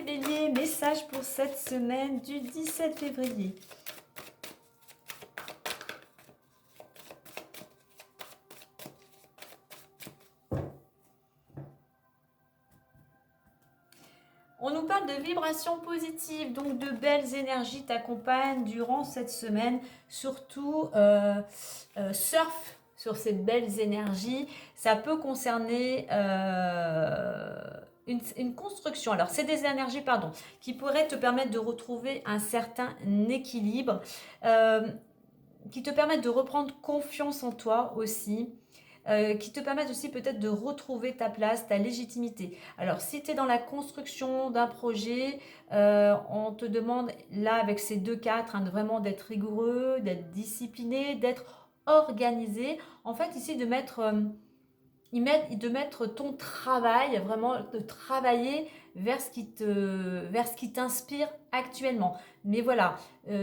Bélier, message pour cette semaine du 17 février. On nous parle de vibrations positives, donc de belles énergies t'accompagnent durant cette semaine. Surtout, surfe sur ces belles énergies. Ça peut concerner une construction. Alors, c'est des énergies, pardon, qui pourraient te permettre de retrouver un certain équilibre, qui te permettent de reprendre confiance en toi aussi. Qui te permettent aussi peut-être de retrouver ta place, ta légitimité. Alors, si tu es dans la construction d'un projet, on te demande là, avec ces 2-4, vraiment d'être rigoureux, d'être discipliné, d'être organisé. En fait, ici, de mettre ton travail, vraiment de travailler vers ce qui t'inspire actuellement. Mais voilà,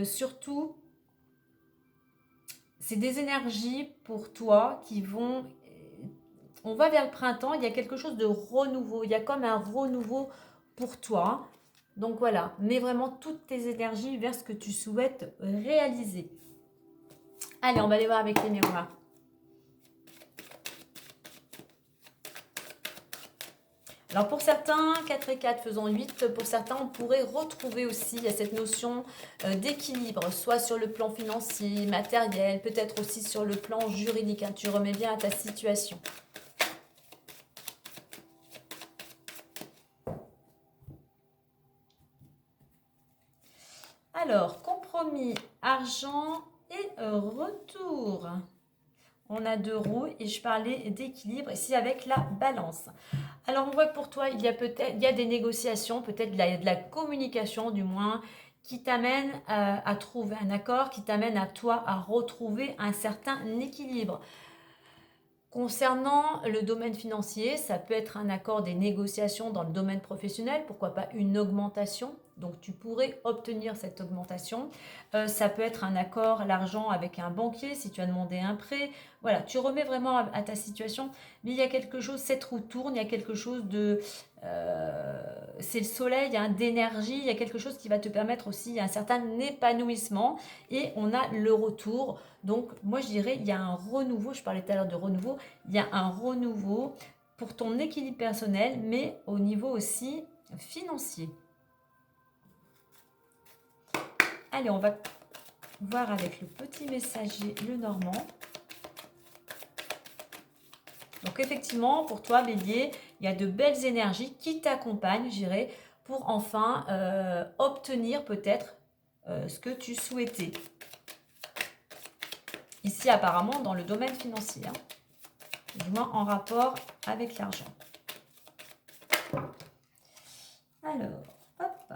surtout, c'est des énergies pour toi qui vont... On va vers le printemps, il y a quelque chose de renouveau. Il y a comme un renouveau pour toi. Donc voilà, mets vraiment toutes tes énergies vers ce que tu souhaites réaliser. Allez, on va aller voir avec les miroirs. Alors pour certains, 4 et 4 faisant 8, pour certains, on pourrait retrouver aussi cette notion d'équilibre, soit sur le plan financier, matériel, peut-être aussi sur le plan juridique. Tu remets bien à ta situation. Alors, compromis, argent et retour. On a 2 roues et je parlais d'équilibre ici avec la balance. Alors, on voit que pour toi, il y a des négociations, peut-être de la communication du moins, qui t'amène à trouver un accord, qui t'amène à toi à retrouver un certain équilibre. Concernant le domaine financier, ça peut être un accord, des négociations dans le domaine professionnel, pourquoi pas une augmentation. Donc tu pourrais obtenir cette augmentation. Ça peut être un accord, l'argent avec un banquier, si tu as demandé un prêt. Voilà, tu remets vraiment à ta situation. Mais il y a quelque chose, cette roue tourne, il y a quelque chose de... c'est le soleil, il y a d'énergie, il y a quelque chose qui va te permettre aussi un certain épanouissement. Et on a le retour. Donc moi je dirais, il y a un renouveau, je parlais tout à l'heure de renouveau, il y a un renouveau pour ton équilibre personnel, mais au niveau aussi financier. Allez, on va voir avec le petit messager, le Normand. Donc effectivement, pour toi, Bélier, il y a de belles énergies qui t'accompagnent, je dirais, pour enfin obtenir peut-être ce que tu souhaitais. Ici, apparemment, dans le domaine financier, du moins en rapport avec l'argent. Alors, hop.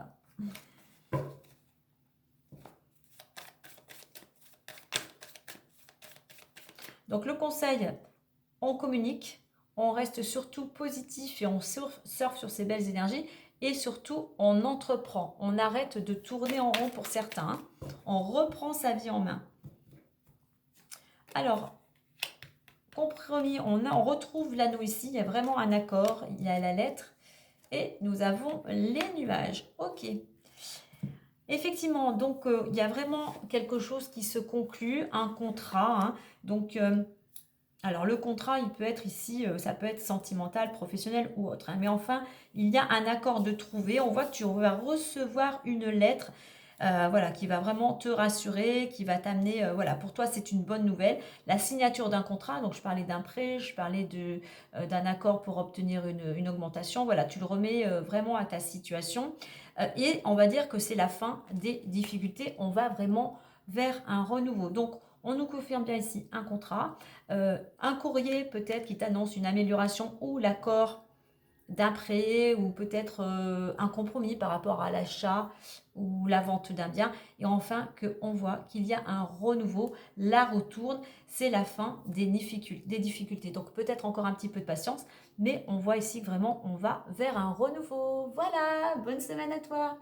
Donc le conseil, on communique, on reste surtout positif et on surfe sur ces belles énergies et surtout on entreprend, on arrête de tourner en rond pour certains, on reprend sa vie en main. Alors, compromis, on retrouve l'anneau ici, il y a vraiment un accord, il y a la lettre et nous avons les nuages. Ok. Effectivement, donc il y a vraiment quelque chose qui se conclut, un contrat. Donc, alors le contrat, il peut être ici, ça peut être sentimental, professionnel ou autre. Mais enfin, il y a un accord de trouver. On voit que tu vas recevoir une lettre, voilà, qui va vraiment te rassurer, qui va t'amener, voilà, pour toi c'est une bonne nouvelle. La signature d'un contrat, donc je parlais d'un prêt, je parlais d'un accord pour obtenir une augmentation. Voilà, tu le remets vraiment à ta situation. Et on va dire que c'est la fin des difficultés. On va vraiment vers un renouveau. Donc, on nous confirme bien ici un contrat, un courrier peut-être qui t'annonce une amélioration ou l'accord d'un prêt ou peut-être un compromis par rapport à l'achat ou la vente d'un bien. Et enfin, qu'on voit qu'il y a un renouveau, la retourne, c'est la fin des difficultés. Donc peut-être encore un petit peu de patience, mais on voit ici que vraiment on va vers un renouveau. Voilà, bonne semaine à toi!